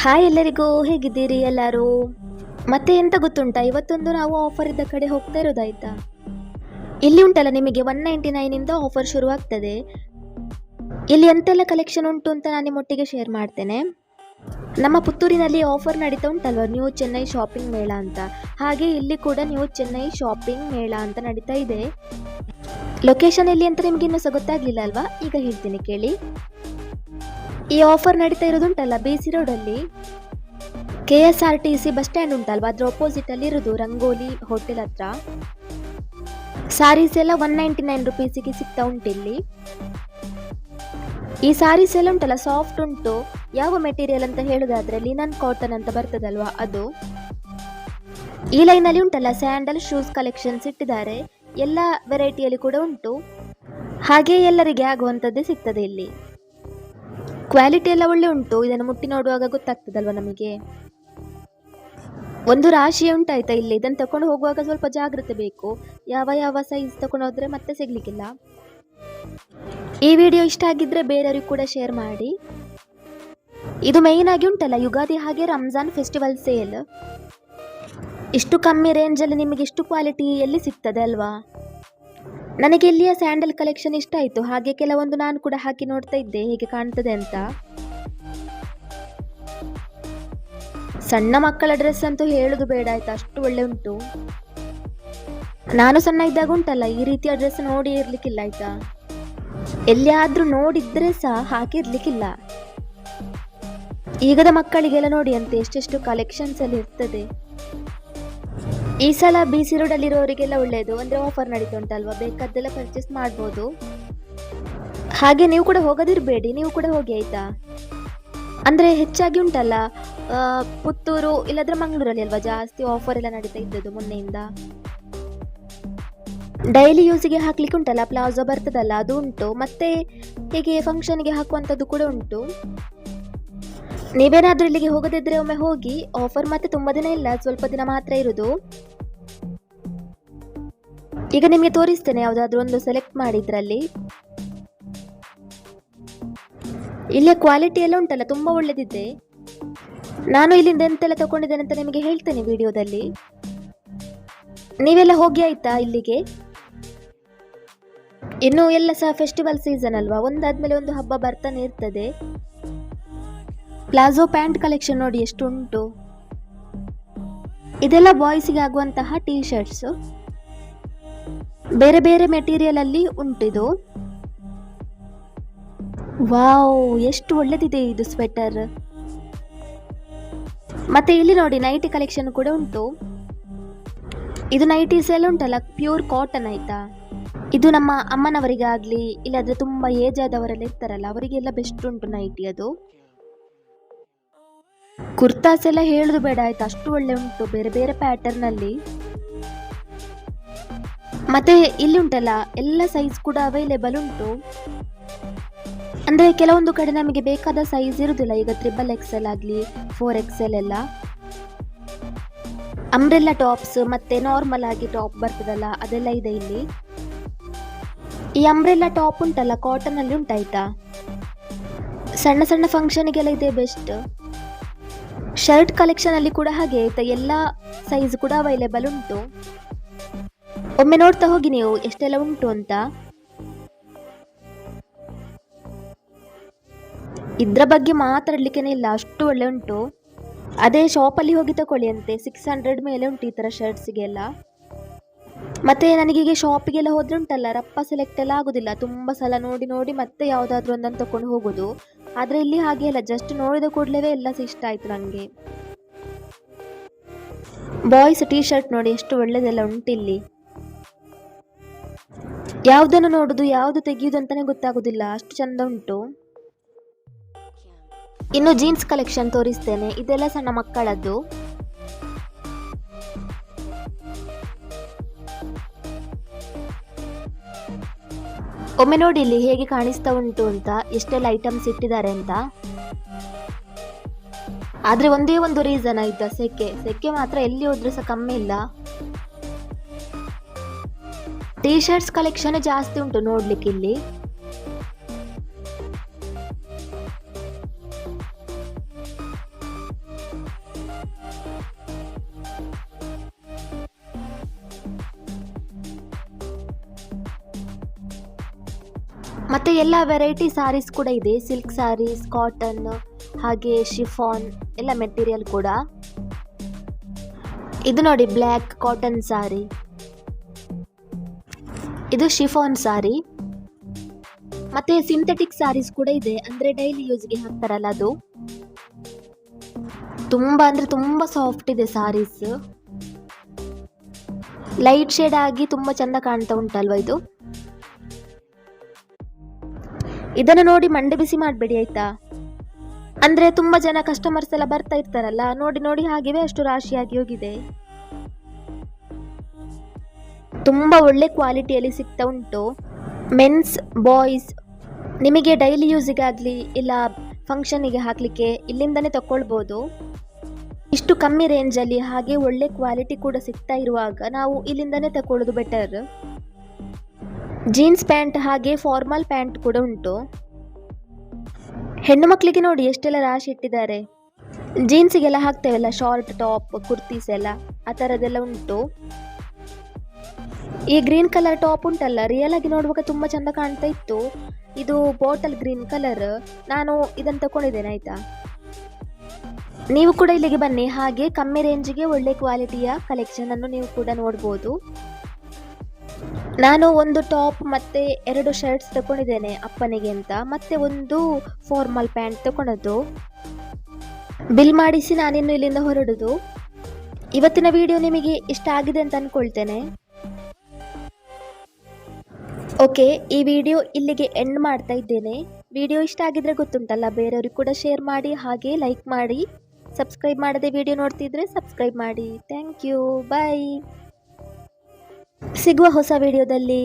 Hi ಎಲ್ಲರಿಗೂ, ಹೇಗಿದ್ದೀರಿ ಎಲ್ಲರೂ? ಮತ್ತೆ ಎಂತ ಗೊತ್ತುಂಟಾ, ಇವತ್ತೊಂದು ನಾವು ಆಫರ್ ಇದ್ದ ಕಡೆ ಹೋಗ್ತಾ ಇರೋದಾಯ್ತಾ. ಇಲ್ಲಿ ಉಂಟಲ್ಲ, ನಿಮಗೆ 199 ಇಂದ ಆಫರ್ ಶುರುವಾಗ್ತದೆ. ಇಲ್ಲಿ ಎಂತೆಲ್ಲ ಕಲೆಕ್ಷನ್ ಉಂಟು ಅಂತ ನಾನು ನಿಮ್ಮೊಟ್ಟಿಗೆ ಶೇರ್ ಮಾಡ್ತೇನೆ. ನಮ್ಮ ಪುತ್ತೂರಿನಲ್ಲಿ ಆಫರ್ ನಡೀತಾ ಉಂಟಲ್ವ, ನ್ಯೂ ಚೆನ್ನೈ ಶಾಪಿಂಗ್ ಮೇಳ ಅಂತ. ಹಾಗೆ ಇಲ್ಲಿ ಕೂಡ ನ್ಯೂ ಚೆನ್ನೈ ಶಾಪಿಂಗ್ ಮೇಳ ಅಂತ ನಡೀತಾ ಇದೆ. ಲೊಕೇಶನ್ ಎಲ್ಲಿ ಅಂತ ನಿಮ್ಗೆ ಇನ್ನೂ ಸಹ ಗೊತ್ತಾಗ್ಲಿಲ್ಲ ಅಲ್ವಾ? ಈಗ ಹೇಳ್ತೀನಿ ಕೇಳಿ. ಈ ಆಫರ್ ನಡೀತಾ ಇರೋದುಂಟಲ್ಲ BC ರೋಡಲ್ಲಿ, KSRTC ಬಸ್ ಸ್ಟ್ಯಾಂಡ್ ಉಂಟಲ್ವಾ, ಅದ್ರ ಅಪೋಸಿಟ್ ಅಲ್ಲಿ ಇರೋದು, ರಂಗೋಲಿ ಹೋಟೆಲ್ ಹತ್ರ. ಸಾರೀಸ್ ಎಲ್ಲ 199 ರುಪೀಸಿಗೆ ಸಿಗ್ತಾ ಉಂಟು ಇಲ್ಲಿ. ಈ ಸಾರೀಸ್ ಎಲ್ಲ ಉಂಟಲ್ಲ, ಸಾಫ್ಟ್ ಉಂಟು. ಯಾವ ಮೆಟೀರಿಯಲ್ ಅಂತ ಹೇಳುದಾದ್ರೆ ಲಿನನ್ ಕಾಟನ್ ಅಂತ ಬರ್ತದಲ್ವಾ ಅದು. ಈ ಲೈನಲ್ಲಿ ಉಂಟಲ್ಲ, ಸ್ಯಾಂಡಲ್ ಶೂಸ್ ಕಲೆಕ್ಷನ್ಸ್ ಇಟ್ಟಿದ್ದಾರೆ. ಎಲ್ಲ ವೆರೈಟಿಯಲ್ಲಿ ಕೂಡ ಉಂಟು. ಹಾಗೆ ಎಲ್ಲರಿಗೆ ಆಗುವಂಥದ್ದೇ ಸಿಗ್ತದೆ ಇಲ್ಲಿ. ಕ್ವಾಲಿಟಿ ಎಲ್ಲ ಒಳ್ಳೆ ಉಂಟು. ಇದನ್ನು ಮುಟ್ಟಿ ನೋಡುವಾಗ ಗೊತ್ತಾಗ್ತದಲ್ವ ನಮಗೆ. ಒಂದು ರಾಶಿ ಉಂಟಾಯ್ತಾ ಇಲ್ಲಿ. ಇದನ್ನು ತಕೊಂಡು ಹೋಗುವಾಗ ಸ್ವಲ್ಪ ಜಾಗ್ರತೆ ಬೇಕು. ಯಾವ ಸೈಜ್ ತಕೊಂಡು ಹೋದ್ರೆ ಮತ್ತೆ ಸಿಗ್ಲಿಕ್ಕಿಲ್ಲ. ಈ ವಿಡಿಯೋ ಇಷ್ಟ ಆಗಿದ್ರೆ ಬೇರೆಯವ್ರಿಗೆ ಕೂಡ ಶೇರ್ ಮಾಡಿ. ಇದು ಮೇಯ್ನ್ ಆಗಿ ಉಂಟಲ್ಲ, ಯುಗಾದಿ ಹಾಗೆ ರಂಜಾನ್ ಫೆಸ್ಟಿವಲ್ ಸೇಲ್. ಇಷ್ಟು ಕಮ್ಮಿ ರೇಂಜಲ್ಲಿ ನಿಮಗೆ ಇಷ್ಟು ಕ್ವಾಲಿಟಿ ಎಲ್ಲಿ ಸಿಗ್ತದೆ ಅಲ್ವಾ? ನನಗೆ ಇಲ್ಲಿಯ ಸ್ಯಾಂಡಲ್ ಕಲೆಕ್ಷನ್ ಇಷ್ಟ ಆಯಿತು. ಹಾಗೆ ಕೆಲವೊಂದು ನಾನು ಕೂಡ ಹಾಕಿ ನೋಡ್ತಾ ಇದ್ದೆ ಹೇಗೆ ಕಾಣ್ತದೆ ಅಂತ. ಸಣ್ಣ ಮಕ್ಕಳ ಡ್ರೆಸ್ ಅಂತೂ ಹೇಳುದು ಬೇಡ ಆಯ್ತಾ, ಅಷ್ಟು ಒಳ್ಳೆ ಉಂಟು. ನಾನು ಸಣ್ಣ ಇದ್ದಾಗ ಉಂಟಲ್ಲ, ಈ ರೀತಿಯ ಡ್ರೆಸ್ ನೋಡಿ ಇರ್ಲಿಕ್ಕಿಲ್ಲ ಆಯ್ತಾ. ಎಲ್ಲಿಯಾದ್ರೂ ನೋಡಿದ್ರೆ ಸಹ ಹಾಕಿರ್ಲಿಕ್ಕಿಲ್ಲ. ಈಗದ ಮಕ್ಕಳಿಗೆಲ್ಲ ನೋಡಿ ಅಂತ ಎಷ್ಟೆಷ್ಟು ಕಲೆಕ್ಷನ್ಸ್ ಅಲ್ಲಿ ಇರ್ತದೆ. ಈ ಸಲ BC ರೋಡಲ್ಲಿರೋರಿಗೆಲ್ಲ ಒಳ್ಳೆಯದು, ಅಂದರೆ ಆಫರ್ ನಡೀತಾ ಉಂಟಲ್ವಾ, ಬೇಕಾದ್ದೆಲ್ಲ ಪರ್ಚೇಸ್ ಮಾಡ್ಬೋದು. ಹಾಗೆ ನೀವು ಕೂಡ ಹೋಗೋದಿರಬೇಡಿ, ನೀವು ಕೂಡ ಹೋಗಿ ಆಯ್ತಾ. ಅಂದರೆ ಹೆಚ್ಚಾಗಿ ಉಂಟಲ್ಲ, ಪುತ್ತೂರು ಇಲ್ಲದ್ರೆ ಮಂಗಳೂರಲ್ಲಿ ಅಲ್ವಾ ಜಾಸ್ತಿ ಆಫರ್ ಎಲ್ಲ ನಡೀತಾ ಇದ್ದದ್ದು ಮೊನ್ನೆಯಿಂದ. ಡೈಲಿ ಯೂಸಿಗೆ ಹಾಕ್ಲಿಕ್ಕೆ ಉಂಟಲ್ಲ, ಪ್ಲಾಜೋ ಬರ್ತದಲ್ಲ ಅದು ಉಂಟು. ಮತ್ತೆ ಹೀಗೆ ಫಂಕ್ಷನ್ಗೆ ಹಾಕುವಂಥದ್ದು ಕೂಡ ಉಂಟು. ನೀವೇನಾದ್ರೂ ಇಲ್ಲಿಗೆ ಹೋಗದಿದ್ರೆ ಒಮ್ಮೆ ಹೋಗಿ. ಆಫರ್ ಮತ್ತೆ ತುಂಬಾ ದಿನ ಇಲ್ಲ, ಸ್ವಲ್ಪ ದಿನ ಮಾತ್ರ ಇರುದು. ಈಗ ನಿಮಗೆ ತೋರಿಸ್ತೇನೆ, ಯಾವ್ದಾದ್ರು ಒಂದು ಸೆಲೆಕ್ಟ್ ಮಾಡಿದ್ರಲ್ಲಿ. ಇಲ್ಲಿಯ ಕ್ವಾಲಿಟಿ ಎಲ್ಲ ಉಂಟಲ್ಲ, ತುಂಬಾ ಒಳ್ಳೆದಿದೆ. ನಾನು ಇಲ್ಲಿಂದ ಎಂತೆಲ್ಲ ತಗೊಂಡಿದ್ದೇನೆ ಅಂತ ನಿಮಗೆ ಹೇಳ್ತೇನೆ ವಿಡಿಯೋದಲ್ಲಿ. ನೀವೆಲ್ಲ ಹೋಗಿ ಆಯ್ತಾ ಇಲ್ಲಿಗೆ? ಇನ್ನು ಎಲ್ಲ ಸಹ ಫೆಸ್ಟಿವಲ್ ಸೀಸನ್ ಅಲ್ವಾ, ಒಂದಾದ್ಮೇಲೆ ಒಂದು ಹಬ್ಬ ಬರ್ತಾನೆ ಇರ್ತದೆ. ಪ್ಲಾಜೋ ಪ್ಯಾಂಟ್ ಕಲೆಕ್ಷನ್ ನೋಡಿ ಎಷ್ಟು ಉಂಟು. ಇದೆಲ್ಲ ಬಾಯ್ಸ್ಗೆ ಆಗುವಂತಹ ಟೀ ಶರ್ಟ್ಸ್. ಬೇರೆ ಬೇರೆ ಮೆಟೀರಿಯಲ್ ಅಲ್ಲಿ ಉಂಟಿದು. ವಾವ್, ಎಷ್ಟು ಒಳ್ಳೆದಿದೆ ಇದು ಸ್ವೆಟರ್. ಮತ್ತೆ ಇಲ್ಲಿ ನೋಡಿ ನೈಟಿ ಕಲೆಕ್ಷನ್ ಕೂಡ ಉಂಟು. ಇದು ನೈಟೀಸ್ ಎಲ್ಲ ಉಂಟಲ್ಲ, ಪ್ಯೂರ್ ಕಾಟನ್ ಆಯ್ತಾ. ಇದು ನಮ್ಮ ಅಮ್ಮನವರಿಗಾಗ್ಲಿ, ಇಲ್ಲಾದ್ರೆ ತುಂಬಾ ಏಜ್ ಆದವರೆಲ್ಲ ಇರ್ತಾರಲ್ಲ, ಅವರಿಗೆಲ್ಲ ಬೆಸ್ಟ್ ಉಂಟು ನೈಟಿ ಅದು. ಕುರ್ತಾಸ್ ಎಲ್ಲ ಹೇಳುದು ಬೇಡ ಆಯ್ತಾ, ಅಷ್ಟು ಒಳ್ಳೆ ಉಂಟು ಬೇರೆ ಬೇರೆ ಪ್ಯಾಟರ್ನ್ ಅಲ್ಲಿ. ಮತ್ತೆ ಇಲ್ಲಿ ಉಂಟಲ್ಲ, ಎಲ್ಲ ಸೈಜ್ ಕೂಡ ಅವೈಲೇಬಲ್ ಉಂಟು. ಅಂದ್ರೆ ಕೆಲವೊಂದು ಕಡೆ ನಮಗೆ ಬೇಕಾದ ಸೈಜ್ ಇರುದಿಲ್ಲ. ಈಗ XXL ಆಗ್ಲಿ 4XL ಎಲ್ಲ. ಅಂಬ್ರೆಲ್ಲಾ ಟಾಪ್ಸ್ ಮತ್ತೆ ನಾರ್ಮಲ್ ಆಗಿ ಟಾಪ್ ಬರ್ತದಲ್ಲ, ಅದೆಲ್ಲ ಇದೆ ಇಲ್ಲಿ. ಈ ಅಂಬ್ರೆಲ್ಲಾ ಟಾಪ್ ಉಂಟಲ್ಲ, ಕಾಟನ್ ಅಲ್ಲಿ ಉಂಟಾಯ್ತಾ. ಸಣ್ಣ ಸಣ್ಣ ಫಂಕ್ಷನ್ಗೆಲ್ಲ ಇದೆ ಬೆಸ್ಟ್. ಶರ್ಟ್ ಕಲೆಕ್ಷನ್ ಅಲ್ಲಿ ಕೂಡ ಹಾಗೆ ಆಯ್ತಾ, ಎಲ್ಲ ಸೈಜ್ ಕೂಡ ಅವೈಲೇಬಲ್ ಉಂಟು. ಒಮ್ಮೆ ನೋಡ್ತಾ ಹೋಗಿ ನೀವು ಎಷ್ಟೆಲ್ಲ ಉಂಟು ಅಂತ. ಇದ್ರ ಬಗ್ಗೆ ಮಾತಾಡ್ಲಿಕ್ಕೇನೆ ಇಲ್ಲ, ಅಷ್ಟು ಒಳ್ಳೆ ಉಂಟು. ಅದೇ ಶಾಪಲ್ಲಿ ಹೋಗಿ ತಕೊಳ್ಳಿ ಅಂತೆ, 600 ಮೇಲೆ ಉಂಟು ಈ ತರ ಶರ್ಟ್ಸ್ಗೆಲ್ಲ. ಮತ್ತೆ ನನಗೀಗ ಶಾಪಿಗೆಲ್ಲ ಹೋದ್ರೆ ಉಂಟಲ್ಲ, ರಪ್ಪ ಸೆಲೆಕ್ಟ್ ಎಲ್ಲ ಆಗುದಿಲ್ಲ. ತುಂಬಾ ಸಲ ನೋಡಿ ನೋಡಿ ಮತ್ತೆ ಯಾವ್ದಾದ್ರು ಒಂದನ್ನು ತಕೊಂಡು ಹೋಗೋದು. ಆದ್ರೆ ಇಲ್ಲಿ ಹಾಗೆ ಇಲ್ಲ, ಜಸ್ಟ್ ನೋಡಿದ ಕೂಡಲೇ ಎಲ್ಲ ಇಷ್ಟ ಆಯ್ತು ನಂಗೆ. ಬಾಯ್ಸ್ ಟೀ ಶರ್ಟ್ ನೋಡಿ ಎಷ್ಟು ಒಳ್ಳೆದೆಲ್ಲ ಉಂಟಿಲ್ಲಿ. ಯಾವ್ದನ್ನು ನೋಡುದು ಯಾವ್ದು ತೆಗಿಯುದು ಅಂತಾನೆ ಗೊತ್ತಾಗುದಿಲ್ಲ, ಅಷ್ಟು ಚಂದ ಉಂಟು. ಇನ್ನು ಜೀನ್ಸ್ ಕಲೆಕ್ಷನ್ ತೋರಿಸ್ತೇನೆ. ಇದೆಲ್ಲ ಸಣ್ಣ ಮಕ್ಕಳದ್ದು. ಒಮ್ಮೆ ನೋಡಿ ಇಲ್ಲಿ ಹೇಗೆ ಕಾಣಿಸ್ತಾ ಉಂಟು ಅಂತ, ಎಷ್ಟೆಲ್ಲ ಐಟಮ್ಸ್ ಇಟ್ಟಿದ್ದಾರೆ ಅಂತ. ಆದ್ರೆ ಒಂದೇ ಒಂದು ರೀಸನ್ ಆಯ್ತಾ, ಸೆಕೆ ಮಾತ್ರ ಎಲ್ಲಿ ಹೋದ್ರೆ ಸಹ ಕಮ್ಮಿ ಇಲ್ಲ. ಟೀ ಶರ್ಟ್ಸ್ ಕಲೆಕ್ಷನ್ ಜಾಸ್ತಿ ಉಂಟು ನೋಡ್ಲಿಕ್ಕೆ ಇಲ್ಲಿ. ಮತ್ತು ಎಲ್ಲ ವೆರೈಟಿ ಸಾರೀಸ್ ಕೂಡ ಇದೆ, ಸಿಲ್ಕ್ ಸಾರೀಸ್, ಕಾಟನ್, ಹಾಗೆ ಶಿಫಾನ್ ಎಲ್ಲ ಮೆಟೀರಿಯಲ್ ಕೂಡ. ಇದು ನೋಡಿ ಬ್ಲ್ಯಾಕ್ ಕಾಟನ್ ಸಾರಿ, ಇದು ಶಿಫಾನ್ ಸಾರಿ. ಮತ್ತೆ ಸಿಂಥೆಟಿಕ್ ಸಾರೀಸ್ ಕೂಡ ಇದೆ, ಅಂದರೆ ಡೈಲಿ ಯೂಸ್ಗೆ ಹಾಕ್ತಾರಲ್ಲ ಅದು. ತುಂಬ ಅಂದರೆ ತುಂಬ ಸಾಫ್ಟ್ ಇದೆ ಸಾರೀಸ್, ಲೈಟ್ ಶೇಡ್ ಆಗಿ ತುಂಬ ಚಂದ ಕಾಣ್ತಾ ಉಂಟಲ್ವ ಇದು. ಇದನ್ನು ನೋಡಿ ಮಂಡೆ ಬಿಸಿ ಮಾಡಬೇಡಿ ಆಯ್ತಾ, ಅಂದರೆ ತುಂಬ ಜನ ಕಸ್ಟಮರ್ಸ್ ಎಲ್ಲ ಬರ್ತಾ ಇರ್ತಾರಲ್ಲ, ನೋಡಿ ನೋಡಿ ಹಾಗೆವೇ ಅಷ್ಟು ರಾಶಿಯಾಗಿ ಹೋಗಿದೆ. ತುಂಬ ಒಳ್ಳೆ ಕ್ವಾಲಿಟಿಯಲ್ಲಿ ಸಿಗ್ತಾ ಉಂಟು. ಮೆನ್ಸ್, ಬಾಯ್ಸ್, ನಿಮಗೆ ಡೈಲಿ ಯೂಸಿಗಾಗಲಿ ಇಲ್ಲ ಫಂಕ್ಷನಿಗೆ ಹಾಕಲಿಕ್ಕೆ ಇಲ್ಲಿಂದನೇ ತಗೊಳ್ಬೋದು. ಇಷ್ಟು ಕಮ್ಮಿ ರೇಂಜಲ್ಲಿ ಹಾಗೆ ಒಳ್ಳೆ ಕ್ವಾಲಿಟಿ ಕೂಡ ಸಿಗ್ತಾ ಇರುವಾಗ ನಾವು ಇಲ್ಲಿಂದನೇ ತಗೊಳ್ಳೋದು ಬೆಟರ್. ಜೀನ್ಸ್ ಪ್ಯಾಂಟ್ ಹಾಗೆ ಫಾರ್ಮಲ್ ಪ್ಯಾಂಟ್ ಕೂಡ ಉಂಟು. ಹೆಣ್ಣು ಮಕ್ಕಳಿಗೆ ನೋಡಿ ಎಷ್ಟೆಲ್ಲ ರಾಶಿ ಇಟ್ಟಿದ್ದಾರೆ. ಜೀನ್ಸಿಗೆಲ್ಲ ಹಾಕ್ತೇವಲ್ಲ ಶಾರ್ಟ್ ಟಾಪ್, ಕುರ್ತೀಸ್ ಎಲ್ಲ, ಆ ಥರದ್ದೆಲ್ಲ ಉಂಟು. ಈ ಗ್ರೀನ್ ಕಲರ್ ಟಾಪ್ ಉಂಟಲ್ಲ, ರಿಯಲ್ ಆಗಿ ನೋಡುವಾಗ ತುಂಬ ಚಂದ ಕಾಣ್ತಾ ಇತ್ತು. ಇದು ಬಾಟಲ್ ಗ್ರೀನ್ ಕಲರ್, ನಾನು ಇದನ್ನು ತಗೊಂಡಿದ್ದೇನೆ ಆಯ್ತಾ. ನೀವು ಕೂಡ ಇಲ್ಲಿಗೆ ಬನ್ನಿ, ಹಾಗೆ ಕಮ್ಮಿ ರೇಂಜಿಗೆ ಒಳ್ಳೆ ಕ್ವಾಲಿಟಿಯ ಕಲೆಕ್ಷನ್ ಅನ್ನು ನೀವು ಕೂಡ ನೋಡ್ಬೋದು. ನಾನು ಒಂದು ಟಾಪ್ ಮತ್ತೆ 2 ಶರ್ಟ್ಸ್ ತಗೊಂಡಿದ್ದೇನೆ ಅಪ್ಪನಿಗೆ ಅಂತ, ಮತ್ತೆ ಒಂದು ಫಾರ್ಮಲ್ ಪ್ಯಾಂಟ್ ತಗೊಂಡದ್ದು. ಬಿಲ್ ಮಾಡಿಸಿ ನಾನಿನ್ನು ಇಲ್ಲಿಂದ ಹೊರಡುದು. ಇವತ್ತಿನ ವಿಡಿಯೋ ನಿಮಗೆ ಇಷ್ಟ ಆಗಿದೆ ಅಂತ ಅಂದ್ಕೊಳ್ತೇನೆ. ಓಕೆ, ಈ ವಿಡಿಯೋ ಇಲ್ಲಿಗೆ ಎಂಡ್ ಮಾಡ್ತಾ ಇದ್ದೇನೆ. ವಿಡಿಯೋ ಇಷ್ಟ ಆಗಿದ್ರೆ ಗೊತ್ತುಂಟಲ್ಲ, ಬೇರೆಯವ್ರಿಗೆ ಕೂಡ ಶೇರ್ ಮಾಡಿ, ಹಾಗೆ ಲೈಕ್ ಮಾಡಿ. ಸಬ್ಸ್ಕ್ರೈಬ್ ಮಾಡದೆ ವಿಡಿಯೋ ನೋಡ್ತಿದ್ರೆ ಸಬ್ಸ್ಕ್ರೈಬ್ ಮಾಡಿ. ಥ್ಯಾಂಕ್ ಯು, ಬಾಯ್. ಸಿಗುವ ಹೊಸ ವಿಡಿಯೋದಲ್ಲಿ.